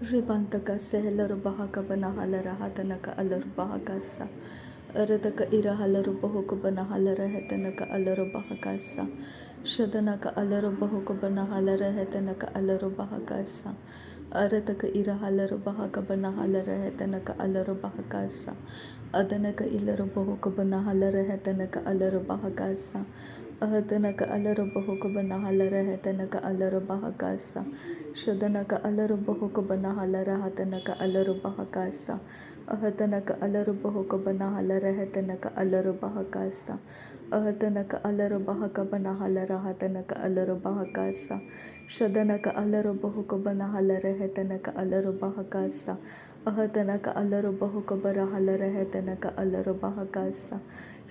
Ribantaka sehelor bahaka banahalara hatanaka alor bahakasa. Aradaka ira halaru bahuku banahalara hetanaka alor bahakasa. Shadanaka alor bahuku banahalara hetanaka alor bahakasa. Aradaka ira halaru bahaka banahalara hetanaka alor bahakasa. Adanaka ilaru bahuku banahalara hetanaka alor bahakasa. Ahatanaka alaro bahuka banahalara hetanaka alaro bahakasa. Shadanaka alaro bahuka banahalara hatanaka alaro bahakasa. Ahatanaka alaro bahuka banahalara hetanaka alaro bahakasa. Ahatanaka alaro bahaka banahalara hatanaka alaro bahakasa. Shadanaka alaro bahuka banahalara hetanaka alaro bahakasa. Ahatanaka alaro bahuka barahalara hetanaka alaro bahakasa.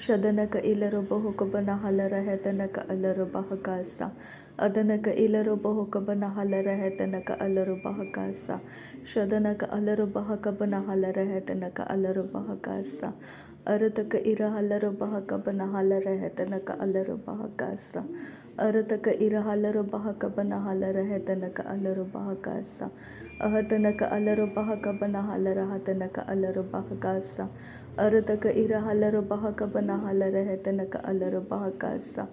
Shadanaka ilaro bahuka banahalara hetanaka alaro bahakasa. Adanaka ilaro bahuka banahalara hetanaka alaro bahakasa. Shadanaka alaro bahaka banahalara hetanaka alaro bahakasa. Arataka irahalaro bahaka banahalara hetanaka alaro bahakasa. Arataka irahalaro bahaka banahalara hetanaka alaro bahakasa. Ahatanaka alaro bahaka banahalara hatanaka alaro bahakasa. Arataka irahalaro bahaka banahalara hetanaka alaro bahakasa.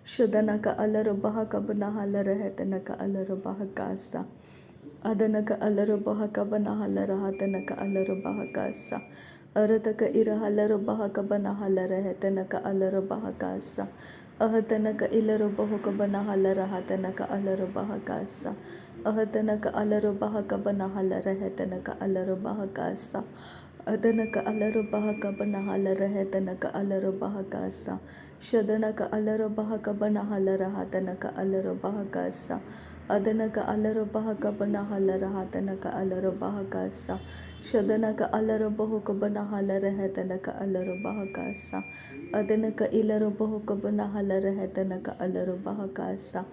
Shadanaka alaro bahaka banahalara hetanaka alaro bahakasa. Adanaka alaro bahaka banahalara hatanaka alaro bahakasa. Arataka irahalaro bahaka banahalara hetanaka alaro bahakasa. Ahatanaka ilaro bahuka banahalara hatanaka alaro bahakasa. Ahatanaka alaro bahaka banahalara hetanaka alaro bahakasa. Adanaka alaro bahaka banahalara hetanaka alaro bahakasa. Shadanaka alaro bahaka banahalara hatanaka alaro bahakasa. Adanaka alaro bahaka banahalara hatanaka alaro bahakasa. Shadanaka alaro bahuka banahalara hetanaka alaro bahakasa. Adanaka ilaro bahuka banahalara hetanaka alaro bahakasa.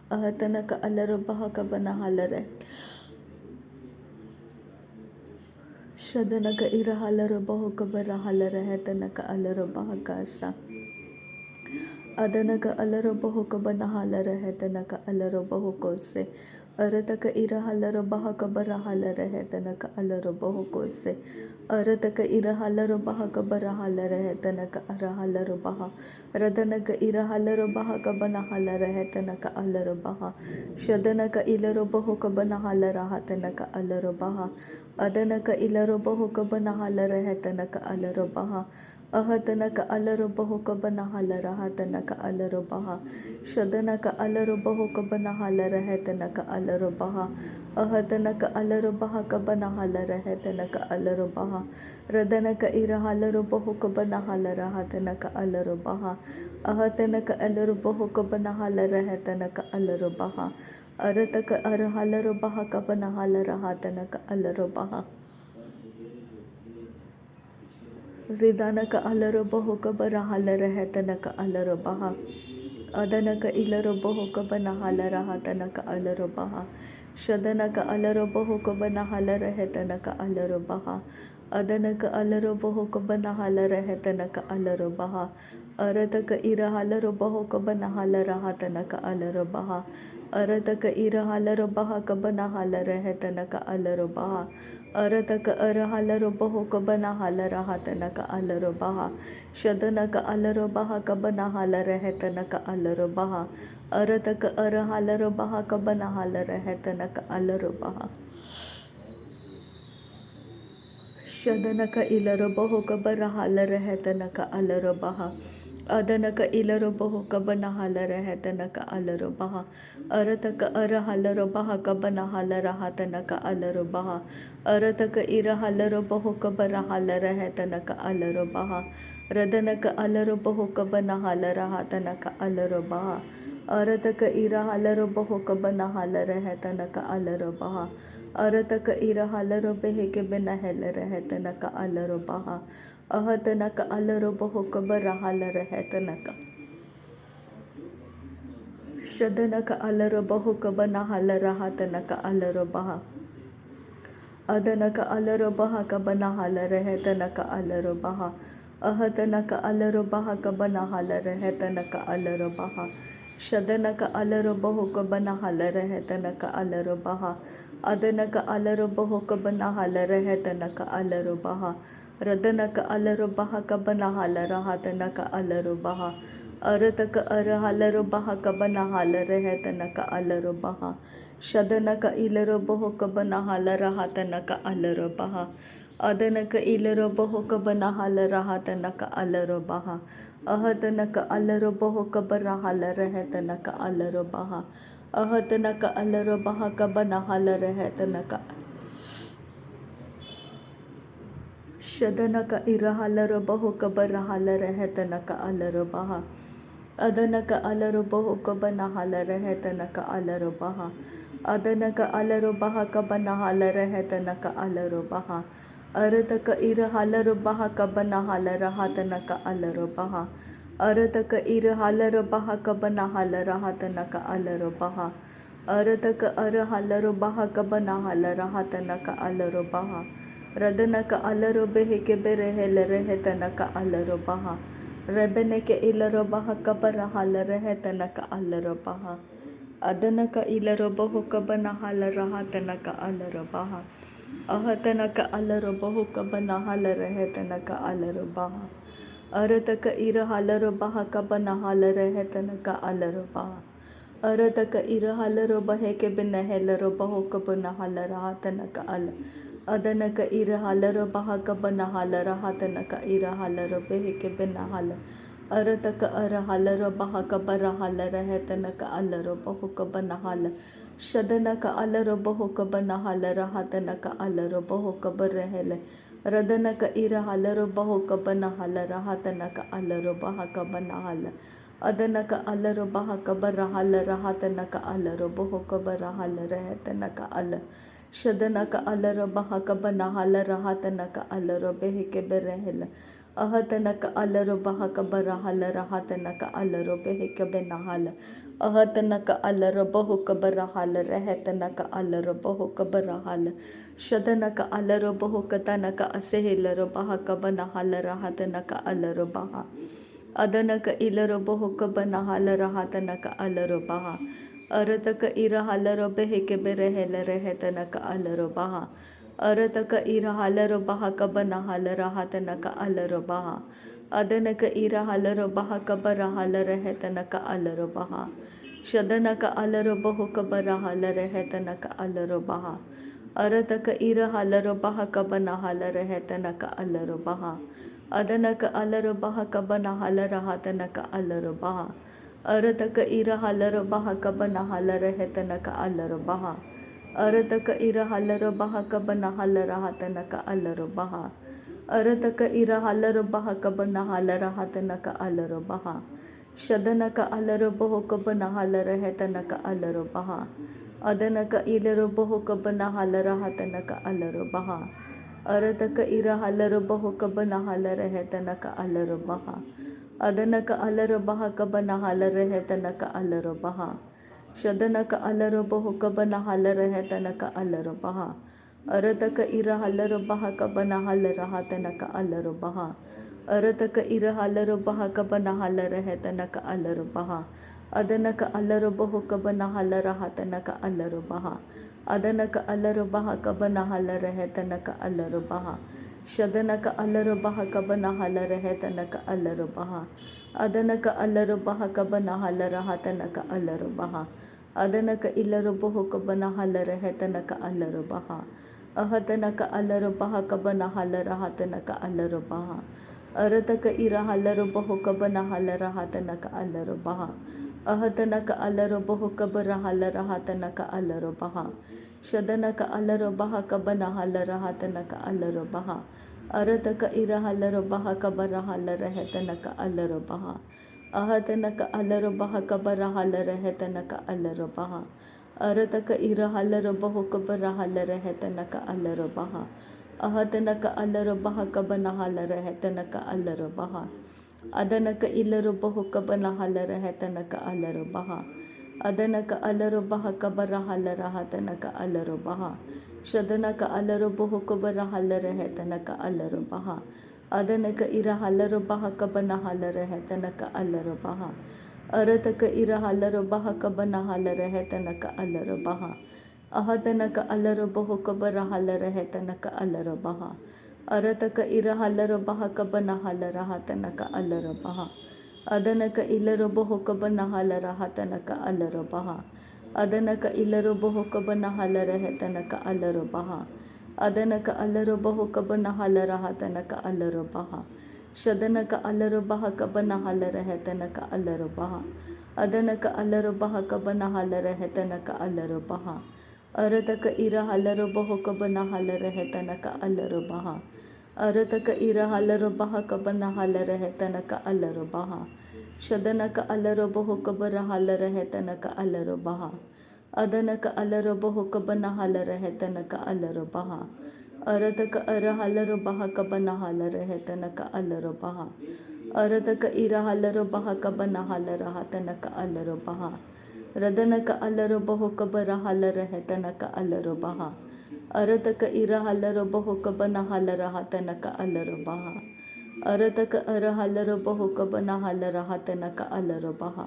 Ahatanaka alaro bahaka banahalara. Shadanaka irahalaro bahuka barahalara hetanaka alaro bahakasa. Adanaka alaro bahuka banahalara hetanaka alaro bahukose. Arataka irahalaro bahaka barahalara hetanaka alaro bahukose. Arataka irahalaro bahaka barahalara hetanaka arahalaro baha. Radanaka irahalaro bahaka banahalara hetanaka alaro baha. Shadanaka ilaro bahuka banahalara hatanaka alaro baha. Adanaka ilaro bahuka banahalara hetanaka alaro baha. Ahatanaka alaro bahuka banahalara hatanaka alaro baha. Shadanaka alaro bahuka banahalara hetanaka alaro baha. Ahatanaka alaro bahaka banahalara hetanaka alaro baha. Radanaka irahalaro bahuka banahalara hatanaka alaro baha. Ahatanaka alaro bahuka banahalara hetanaka alaro baha. Arataka arahalaro bahaka banahalara hatanaka alaro baha. Ridanaka alaro bahuka barahalara hetanaka alaro baha. Adanaka ilaro bahuka banahalara hatanaka alaro baha. Shadanaka alaro bahuka banahalara hetanaka alaro baha. Adanaka alaro bahuka banahalara hetanaka alaro baha. Arataka irahalaro bahuka banahalara hatanaka alaro baha. Arataka irahalaro bahaka banahalara hetanaka alaro baha. Arataka arahalaro bahuka banahalara hatanaka alaro baha. Shadanaka alaro bahaka banahalara hetanaka alaro baha. Arataka arahalaro bahaka banahalara hetanaka alaro baha. Shadanaka ilaro bahuka barahalara hetanaka alaro baha. Adanaka ilaro bahuka banahalara hetanaka alaro baha. Arataka arahalaro bahaka banahalara hatanaka alaro baha. Arataka irahalaro bahuka barahalara hetanaka alaro baha. Radanaka alaro bahuka banahalara hatanaka alaro baha. Arataka irahalaro bahuka banahalara hetanaka alaro baha. Arataka irahalaro beheke benahalara hetanaka alaro baha. Ahatanaka alaro bahuka barahalara hetanaka. Shadanaka alaro bahuka banahalara hatanaka alaro baha. Adanaka alaro bahaka banahalara hetanaka alaro baha. Ahatanaka alaro bahaka banahalara hetanaka alaro baha. Shadanaka alaro bahuka banahalara hetanaka alaro baha. ಅದನಕ ಅಲರು ಬಹುಕ ಬನ ಹಲರ ಹೆತನಕ ಅಲರು ಬಹ ರದನಕ ಅಲರು ಬಹ ಕಬನ ಹಲರ ಹತನಕ ಅಲರು ಬಹ ಅರತಕ ಅರ ಹಲರು ಬಹ ಕಬನ ಹಲರ ಹೆತನಕ ಅಲರು ಬಹ ಶದನಕ ಇಲರು ಬಹುಕ ಬನ ಹಲರ ಹತನಕ ಅಲರು ಬಹ ಅದನಕ ಇಲರು ಬಹುಕ ಬನ ಹಲರ ಹತನಕ ಅಲರು ಬಹ ಅಹತನಕ ಅಲರು ಬಹುಕ ಬರ ಹಲರ ಹೆತನಕ ಅಲರು ಬಹ ಅಹತನಕ ಅಲರು ಬಹ ಕಬನ ಹಲರ ಹೆತನಕ ಶದನಕ ಇರ ಹಲರು ಬಹುಕ ಬರ ಹಲರ ಹೆತನಕ ಅಲರು ಬಹ ಅದನಕ ಅಲರು ಬಹುಕ ಬನ ಹಲರ ಹೆತನಕ ಅಲರು ಬಹ ಅದನಕ ಅಲರು ಬಹ ಕಬನ ಹಲರ ಹೆತನಕ ಅಲರು ಬಹ ಅರತಕ ಇರ ಹಲರು ಬಹ ಕಬನ ಹಲರ ಹತನಕ ಅಲರು ಬಹ ಅರತಕ ಇರ ಹಲರು ಬಹ ಕಬನ ಹಲರ ಹತನಕ ಅಲರು ಬಹ ಅರತಕ ಅರ ಹಲರು ಬಹ ಕಬನ ಹಲರ ಹತನಕ ಅಲರು ಬಹ ರದನಕ ಅಲರು ಬೆಹಿಕೆ ಬೆರೆ ಹೆಲರೆ ಹೆತನಕ ಅಲರು ಬಹ ರೆಬೆನೆಕೆ ಇಲರು ಬಹ ಕಬರ ಹಲರ ಹೆತನಕ ಅಲರು ಬಹ ಅದನಕ ಇಲರು ಬಹು ಕಬನ ಹಲರ ಹತನಕ ಅಲರು ಬಹ ಅಹತನಕ ಅಲರು ಬಹು ಕಬನ ಹಲರ ಹೆತನಕ ಅಲರು ಬಹ ಅರತಕ ಇರ ಹಲರು ಬಹ ಕಬನ ಹಲರ ಹೆತನಕ ಅಲರು ಬಹ ಅರತಕ ಇರ ಹಲರು ಬಹೆಕೆ ಬೆನ್ನ ಹೆಲರು ಬಹು ಕಬನ ಹಲರ ಹತನಕ ಅಲ ಅದನಕ ಇರ ಹಲರು ಬಹ ಕಬನ ಹಲರ ಹತನಕ ಇರ ಹಲರು ಬೆಹಿಕೆ ಬೆನ್ನ ಹಲ ಅರತಕ ಅರ ಹಲರು ಬಹ ಕಬರ ಹಲರ ಹೆತನಕ ಅಲರು ಬಹು ಕಬನ ಹಲ ಶದನಕ ಅಲರು ಬಹು ಕಬನ ಹಲರ ಹತನಕ ಅಲರು ಬಹು ಕಬರ ಹೆಲೆ ರದನಕ ಇರ ಹಲರು ಬಹು ಕಬನ ಹಲರ ಹತನಕ ಅಲರು ಬಹ ಕಬನ ಹಲ ಅದನಕ ಅಲರು ಬಹ ಕಬರ ಹಲರ ಹತನಕ ಅಲರು ಬಹು ಕಬರ ಹಲರ ಹೆತನಕ ಅಲ ಶದನಕ ಅಲರು ಬಹ ಕಬನ ಹಲರ ಹತನಕ ಅಲರು ಬೆಹಿಕೆ ಬೆರೆ ಹೆಲ ಅಹತನಕ ಅಲರು ಬಹ ಕಬರ ಹಲರ ಹತನಕ ಅಲರು ಬೆಹಿಕೆ ಬೆನ ಹಲ ಅಹತನಕ ಅಲರು ಬಹು ಕಬರ ಹಲರ ಹೆತನಕ ಅಲರು ಬಹು ಕಬರ ಹಲ ಶದನಕ ಅಲರು ಬಹು ಕತನಕ ಅಸೆಹಿಲರು ಬಹ ಕಬನ ಹಲರ ಹತನಕ ಅಲರು ಬಹ ಅದನಕ ಇಲರು ಬಹು ಕಬನ ಹಲರ ಹತನಕ ಅಲರು ಬಹ ಅರತಕ ಇರ ಹಲರು ಬೆಹಿಕೆ ಬೆರೆ ಹೆಲರೆ ಹೆತನಕ ಅಲರು ಬಹ ಅರತಕ ಇರ ಹಲರು ಬಹ ಕಬನ ಹಲರ ಹತನಕ ಅಲರು ಬಹ ಅದನಕ ಇರ ಹಲರು ಬಹ ಕಬರ ಹಲರ ಹೆತನಕ ಅಲರು ಬಹ ಶದನಕ ಅಲರು ಬಹು ಕಬರ ಹಲರ ಹೆತನಕ ಅಲರು ಬಹ ಅರತಕ ಇರ ಹಲರು ಬಹ ಕಬನ ಹಲರ ಹೆತನಕ ಅಲರು ಬಹ ಅದನಕ ಅಲರು ಬಹ ಕಬನ ಹಲರ ಹತನಕ ಅಲರು ಬಹ ಅರತಕ ಇರ ಹಲರು ಬಹ ಕಬನ ಹಲರ ಹೆತನಕ ಅಲರು ಬಹ ಅರತಕ ಇರ ಹಲರು ಬಹ ಕಬನ ಹಲರ ಹತನಕ ಅಲರು ಬಹ ಅರತಕ ಇರ ಹಲರು ಬಹ ಕಬನ ಹಲರ ಹತನಕ ಅಲರು ಬಹ ಶದನಕ ಅಲರು ಬಹು ಕಬನ ಹಲರ ಹೆತನಕ ಅಲರು ಬಹ ಅದನಕ ಇಲರು ಬಹು ಕಬನ ಹಲರ ಹತನಕ ಅಲರು ಬಹ ಅರತಕ ಇರ ಹಲರು ಬಹು ಕಬನ ಹಲರ ಹೆತನಕ ಅಲರು ಬಹ ಅದನಕ ಅಲರು ಬಹ ಕಬನ ಹಲರ ಹೆತನಕ ಅಲರು ಬಹ ಶದನಕ ಅಲರು ಬಹು ಕಬನ ಹಲರ ಹೆತನಕ ಅಲರು ಬಹ ಅರತಕ ಇರ ಹಲರು ಬಹ ಕಬನ ಹಲರ ಹತನಕ ಅಲರು ಬಹ ಅರತಕ ಇರ ಹಲರು ಬಹ ಕಬನ ಹಲರ ಹೆತನಕ ಅಲರು ಬಹ ಅದನಕ ಅಲರು ಬಹು ಕಬನ ಹಲರ ಹತನಕ ಅಲರು ಬಹ ಅದನಕ ಅಲರು ಬಹ ಕಬನ ಹಲರ ಹೆತನಕ ಅಲರು ಬಹ ಶದನಕ ಅಲರು ಬಹ ಕಬನ ಹಲರ ಹೆತನಕ ಅಲರು ಬಹ ಅದನಕ ಅಲರು ಬಹ ಕಬನ ಹಲರ ಹತನಕ ಅಲರು ಬಹ ಅದನಕ ಇಲರು ಬಹು ಕಬನ ಹಲರ ಹೆತನಕ ಅಲರು ಬಹ ಅಹತನಕ ಅಲರು ಬಹ ಕಬನ ಹಲರ ಹತನಕ ಅಲರು ಬಹ ಅರತಕ ಇರ ಹಲರು ಬಹು ಕಬನ ಹಲರ ಹತನಕ ಅಲರು ಬಹ ಅಹತನಕ ಅಲರು ಬಹು ಕಬರ ಹಲರ ಹತನಕ ಅಲರು ಬಹ ಶದನಕ ಅಲರು ಬಹ ಕಬನ ಹಲರ ಹತನಕ ಅಲರು ಬಹ ಅರತಕ ಇರ ಹಲರು ಬಹ ಕಬರ ಹಲರ ಹೆತನಕ ಅಲರು ಬಹ ಅಹತನಕ ಅಲರು ಬಹ ಕಬರ ಹಲರ ಹೆತನಕ ಅಲರು ಬಹ ಅರತಕ ಇರ ಹಲರು ಬಹು ಕಬರ ಹಲರ ಹೆತನಕ ಅಲರು ಬಹ ಅಹತನಕ ಅಲರು ಬಹ ಕಬನ ಹಲರ ಹೆತನಕ ಅಲರು ಬಹ ಅದನಕ ಇಲರು ಬಹು ಕಬನ ಹಲರ ಹೆತನಕ ಅಲರು ಬಹ ಅದನಕ ಅಲರು ಬಹ ಕಬರ ಹಲರ ಹತನಕ ಅಲರು ಬಹ ಶದನಕ ಅಲರು ಬಹು ಕಬರ ಹಲರ ಹೆತನಕ ಅಲರು ಬಹ ಅದನಕ ಇರ ಹಲರು ಬಹ ಕಬನ ಹಲರ ಹೆತನಕ ಅಲರು ಬಹ ಅರತಕ ಇರ ಹಲರು ಬಹ ಕಬನ ಹಲರ ಹೆತನಕ ಅಲರು ಬಹ ಅಹತನಕ ಅಲ್ಲರು ಬಹುಕಬ ರಹಲರ ಹೆತನಕ ಅಲ್ಲರು ಬಹ ಅರತಕ ಇರ ಹಲ್ಲರು ಬಹಕಬ ನಹಲರ ಹತನಕ ಅಲ್ಲರು ಬಹ ಅದನಕ ಇಲ್ಲರು ಬಹುಕಬ ನಹಲರ ಹತನಕ ಅಲ್ಲರು ಬಹ ಅದನಕ ಇಲ್ಲರು ಬಹುಕಬ ನಹಲರ ಹೆತನಕ ಅಲ್ಲರು ಬಹ ಅದನಕ ಅಲ್ಲರು ಬಹುಕಬ ನಹಲರ ಹತನಕ ಅಲ್ಲರು ಬಹ ಶದನಕ ಅಲ್ಲರು ಬಹಕಬ ನಹಲರ ಹೆತನಕ ಅಲ್ಲರು ಬಹ ಅದನಕ ಅಲ್ಲರು ಬಹಕಬ ನಹಲರ ಹೆತನಕ ಅಲ್ಲರು ಬಹ ಅರತಕ ಇರ ಹಲ್ಲರು ಬಹುಕಬ ನಹಲರ ಹೆತನಕ ಅಲ್ಲರು ಬಹ ಅರತಕ ಇರ ಹಲ್ಲರು ಬಹಕಬ ನಹಲರ ಹೆತನಕ ಅಲ್ಲರು ಬಹ ಶದನಕ ಅಲ್ಲರು ಬಹುಕಬ ರಹಲರ ಹೆತನಕ ಅಲ್ಲರು ಬಹ ಅದನಕ ಅಲ್ಲರು ಬಹುಕಬ ನಹಲರ ಹೆತನಕ ಅಲ್ಲರು ಬಹ ಅರತಕ ಅರ ಹಲ್ಲರು ಬಹಕಬ ನಹಲರ ಹೆತನಕ ಅಲ್ಲರು ಬಹ ಅರತಕ ಇರ ಹಲ್ಲರು ಬಹಕಬ ನಹಲರ ಹತನಕ ಅಲ್ಲರು ಬಹ ರದನಕ ಅಲ್ಲರು ಬಹುಕಬ ರಹಲರ ಹೆತನಕ ಅಲ್ಲರು ಬಹ ಅರತಕ ಇರ ಹಲ್ಲರು ಬಹುಕಬ ನಹಲರ ಹತನಕ ಅಲ್ಲರು ಬಹ ಅರತಕ ಅರ ಹಲ್ಲರು ಬಹುಕಬ ನಹಲರ ಹತನಕ ಅಲ್ಲರು ಬಹ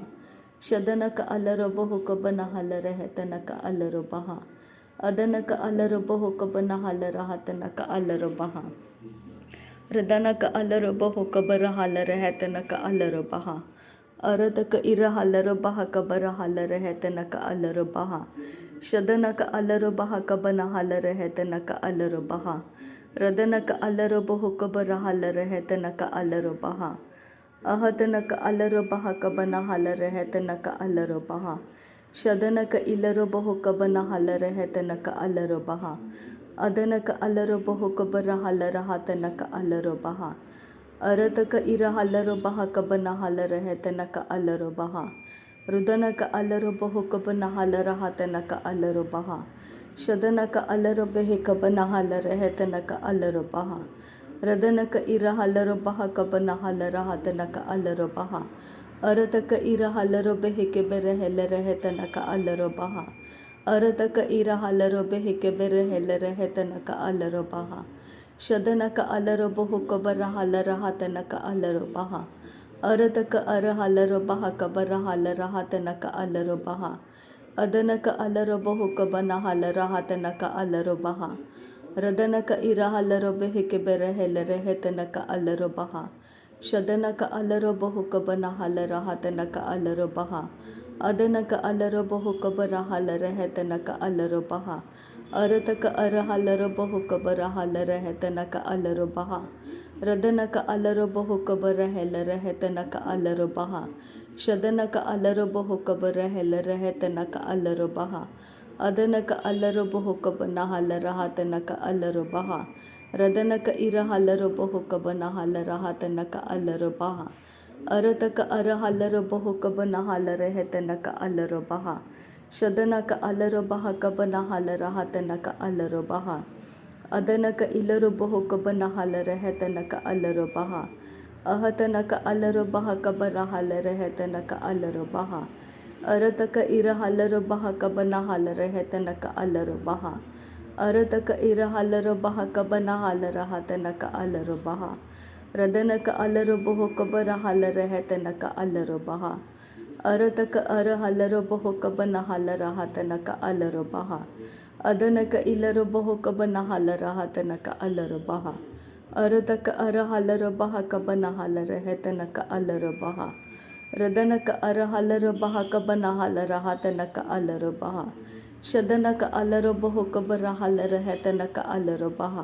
ಶದನಕ ಅಲ್ಲರು ಬಹುಕಬ ನಹಲರ ಹೆತನಕ ಅಲ್ಲರು ಬಹ ಅದನಕ ಅಲ್ಲರು ಬಹುಕಬ ನಹಲರ ಹತನಕ ಅಲ್ಲರು ಬಹ ರದನಕ ಅಲ್ಲರು ಬಹುಕಬ ರಹಲರ ಹೆತನಕ ಅಲ್ಲರು ಬಹ ಅರತಕ ಇರ ಹಲ್ಲರು ಬಹಕಬ ರಹಲರ ಹೆತನಕ ಅಲ್ಲರು ಬಹ ಶದನಕ ಅಲ್ಲರು ಬಹಕಬ ನಹಲರ ಹೆತನಕ ಅಲ್ಲರು ಬಹ ರದನಕ ಅಲ್ಲರು ಬಹುಕಬ ರಹಲರ ಹೆತನಕ ಅಲ್ಲರು ಬಹ ಅಹತನಕ ಅಲ್ಲರು ಬಹಕಬ ನಹಲರ ಹೆತನಕ ಅಲ್ಲರು ಬಹ ಶದನಕ ಇಲ್ಲರು ಬಹುಕಬ ನಹಲರ ಹೆತನಕ ಅಲ್ಲರು ಬಹ ಅದನಕ ಅಲ್ಲರು ಬಹುಕಬ ರಹಲರ ಹತನಕ ಅಲ್ಲರು ಬಹ ಅರತಕ ಇರ ಹಲ್ಲರು ಬಹಕಬ ನಹಲರ ಹೆತನಕ ಅಲ್ಲರು ಬಹ ರುದನಕ ಅಲ್ಲರು ಬಹುಕಬ ನಹಲರ ಹತನಕ ಅಲ್ಲರು ಬಹ ಶದನಕ ಅಲ್ಲರು ಬೆಹಿಕಬ ನಹಲರ ಹೆತನಕ ಅಲ್ಲರು ಬಹ ರದನಕ ಇರ ಹಲ್ಲರು ಬಹಕಬ ನಹಲರ ಹತನಕ ಅಲ್ಲರು ಬಹ ಅರತಕ ಇರ ಹಲ್ಲರು ಬೆಹಿಕೆ ಬೆರಹೆಲ್ಲರ ಹೆತನಕ ಅಲ್ಲರು ಬಹ ಅರತಕ ಇರ ಹಲ್ಲರು ಬೆಹಿಕೆ ಬೆರಹೆಲ್ಲರ ಹೆತನಕ ಅಲ್ಲರು ಬಹ ಶದನಕ ಅಲ್ಲರು ಬಹುಕಬ ರಹಲರ ಹತನಕ ಅಲ್ಲರು ಬಹ ಅರತಕ ಅರ ಹಲ್ಲರು ಬಹಕಬ ರಹಲರ ಹತನಕ ಅಲ್ಲರು ಬಹ ಅದನಕ ಅಲ್ಲರು ಬಹುಕಬ ನಹಲರ ಹತನಕ ಅಲ್ಲರು ಬಹ ರದನಕ ಇರ ಹಲ್ಲರು ಬೆಹಿಕೆ ಬೆರಹೆಲ್ಲರ ಹೆತನಕ ಅಲ್ಲರು ಬಹ ಶದನಕ ಅಲ್ಲರು ಬಹುಕಬ ನಹಲರ ಹತನಕ ಅಲ್ಲರು ಬಹ ಅದನಕ ಅಲ್ಲರು ಬಹುಕಬ ರಹಲರ ಹೆತನಕ ಅಲ್ಲರು ಬಹ ಅರತಕ ಅರ ಹಲ್ಲರು ಬಹುಕಬ ರಹಲರ ಹೆತನಕ ಅಲ್ಲರು ಬಹ ರದನಕ ಅಲ್ಲರು ಬಹುಕಬ ರಹೆಲ್ಲರ ಹೆತನಕ ಅಲ್ಲರು ಬಹ ಶದನಕ ಅಲ್ಲರು ಬಹುಕಬ ರಹೆಲ್ಲರ ಹೆತನಕ ಅಲ್ಲರು ಬಹ ಅದನಕ ಅಲ್ಲರು ಬಹುಕಬ ನಹಲರ ಹತನಕ ಅಲ್ಲರು ಬಹ ರದನಕ ಇರ ಹಲ್ಲರು ಬಹುಕಬ ನಹಲರ ಹತನಕ ಅಲ್ಲರು ಬಹ ಅರತಕ ಅರ ಹಲ್ಲರು ಬಹುಕಬ ನಹಲರ ಹೆತನಕ ಅಲ್ಲರು ಬಹ ಶದನಕ ಅಲ್ಲರು ಬಹಕಬ ನಹಲರ ಹತನಕ ಅಲ್ಲರು ಬಹ ಅದನಕ ಇಲ್ಲರು ಬಹುಕಬ ನಹಲರ ಹೆತನಕ ಅಲ್ಲರು ಬಹ ಅಹತನಕ ಅಲ್ಲರು ಬಹಕಬ ರಹಲರ ಹೆತನಕ ಅಲ್ಲರು ಬಹ ಅರತಕ ಇರ ಹಲ್ಲರು ಬಹಕಬ ನಹಲರ ಹೆತನಕ ಅಲ್ಲರು ಬಹ ಅರತಕ ಇರ ಹಲ್ಲರು ಬಹಕಬ ನಹಲರ ಹತನಕ ಅಲ್ಲರು ಬಹ ರದನಕ ಅಲ್ಲರು ಬಹುಕಬ ರಹಲರ ಹೆತನಕ ಅಲ್ಲರು ಬಹ ಅರತಕ ಅರ ಹಲ್ಲರು ಬಹುಕಬ ನಹಲರ ಹತನಕ ಅಲ್ಲರು ಬಹ ಅದನಕ ಇಲ್ಲರು ಬಹುಕಬ ನಹಲರ ಹತನಕ ಅಲ್ಲರು ಬಹ ಅರತಕ ಅರ ಹಲ್ಲರು ಬಹಕಬ ನಹಲರ ಹೆತನಕ ಅಲ್ಲರು ಬಹ ರದನಕ ಅರ ಹಲ್ಲರು ಬಹಕಬ ನಹಲರ ಹತನಕ ಅಲ್ಲರು ಬಹ ಶದನಕ ಅಲ್ಲರು ಬಹುಕಬ ರಹಲರ ಹೆತನಕ ಅಲ್ಲರು ಬಹ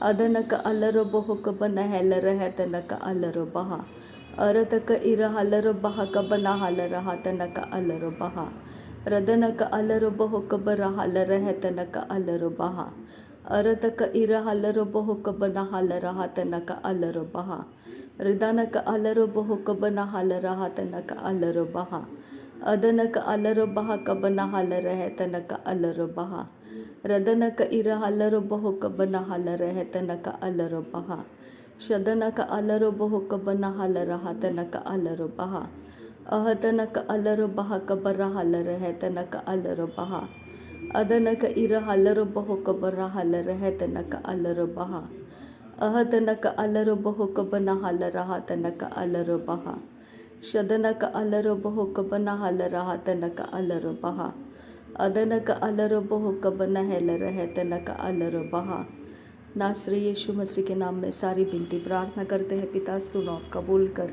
ಅದನಕ ಅಲ್ಲರು ಬಹುಕಬ ನಹೆಲ್ಲರ ಹೆತನಕ ಅಲ್ಲರು ಬಹ ಅರತಕ ಇರ ಹಲ್ಲರು ಬಹಕಬ ನಹಲರ ಹತನಕ ಅಲ್ಲರು ಬಹ ರದನಕ ಅಲ್ಲರು ಬಹುಕಬ ರಹಲರ ಹೆತನಕ ಅಲ್ಲರು ಬಹ ಅರತಕ ಇರ ಹಲ್ಲರು ಬಹುಕಬ ನಹಲರ ಹತನಕ ಅಲ್ಲರು ಬಹ ರಿದನಕ ಅಲ್ಲರು ಬಹುಕಬ ನಹಲರ ಹತನಕ ಅಲ್ಲರು ಬಹ ಅದನಕ ಅಲ್ಲರು ಬಹಕಬ ನಹಲರ ಹೆತನಕ ಅಲ್ಲರು ಬಹ ರದನಕ ಇರ ಹಲ್ಲರು ಬಹುಕಬ ನಹಲರ ಹೆತನಕ ಅಲ್ಲರು ಬಹ ಶದನಕ ಅಲ್ಲರು ಬಹುಕಬ ನಹಲರ ಹತನಕ ಅಲ್ಲರು ಬಹ ಅಹತನಕ ಅಲ್ಲರು ಬಹಕಬ ರಹಲರ ಹೆತನಕ ಅಲ್ಲರು ಬಹ ಅದನಕ ಇರ ಹಲ್ಲರು ಬಹುಕಬ ರಹಲರ ಹೆತನಕ ಅಲ್ಲರು ಬಹ ಅಹತನಕ ಅಲ್ಲರು ಬಹುಕಬ ನಹಲರ ಹತನಕ ಅಲ್ಲರು ಬಹ ಶದನಕ ಅಲ್ಲರು ಬಹುಕಬ ನಹಲರ ಹತನಕ ಅಲ್ಲರು ಬಹ अदनक अलर बहु कब नहल रहे तनक अलर बहा। नासरी यीशु मसीह के नाम में सारी विनती प्रार्थना करते हैं पिता, सुनो, कबूल कर।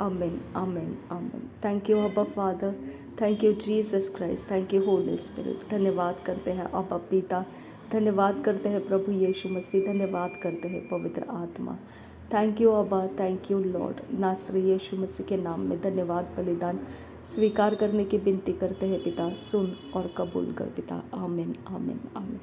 आमीन, आमीन, आमीन। थैंक यू अब्बा father, thank you Jesus Christ, thank you Holi spirit. धन्यवाद करते हैं अब्बा पिता, धन्यवाद करते हैं प्रभु यीशु मसीह, धन्यवाद करते हैं पवित्र आत्मा। थैंक यू अब्बा, थैंक यू लॉर्ड। नासरी यीशु मसीह के नाम में धन्यवाद, बलिदान स्वीकार करने की विनती करते हैं पिता, सुन और कबूल कर पिता। आमीन, आमीन, आमीन।